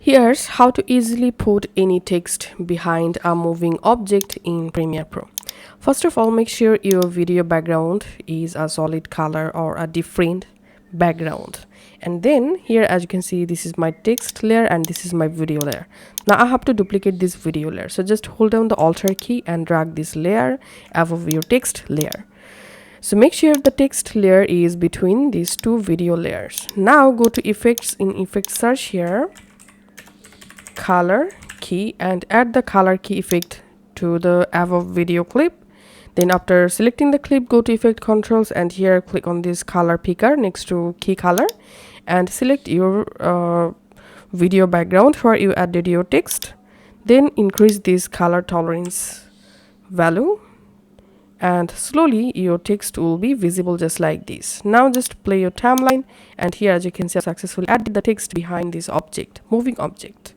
Here's how to easily put any text behind a moving object in Premiere Pro. First of all, make sure your video background is a solid color or a different background. And then here, as you can see, this is my text layer and this is my video layer. Now I have to duplicate this video layer. So just hold down the Alt key and drag this layer above your text layer. So make sure the text layer is between these two video layers. Now go to effects. In effect search here, color key, and add the color key effect to the above video clip. Then after selecting the clip, go to effect controls and here click on this color picker next to key color and select your video background where you added your text. Then increase this color tolerance value and slowly your text will be visible just like this. Now just play your timeline, and here as you can see I successfully added the text behind this object, moving object.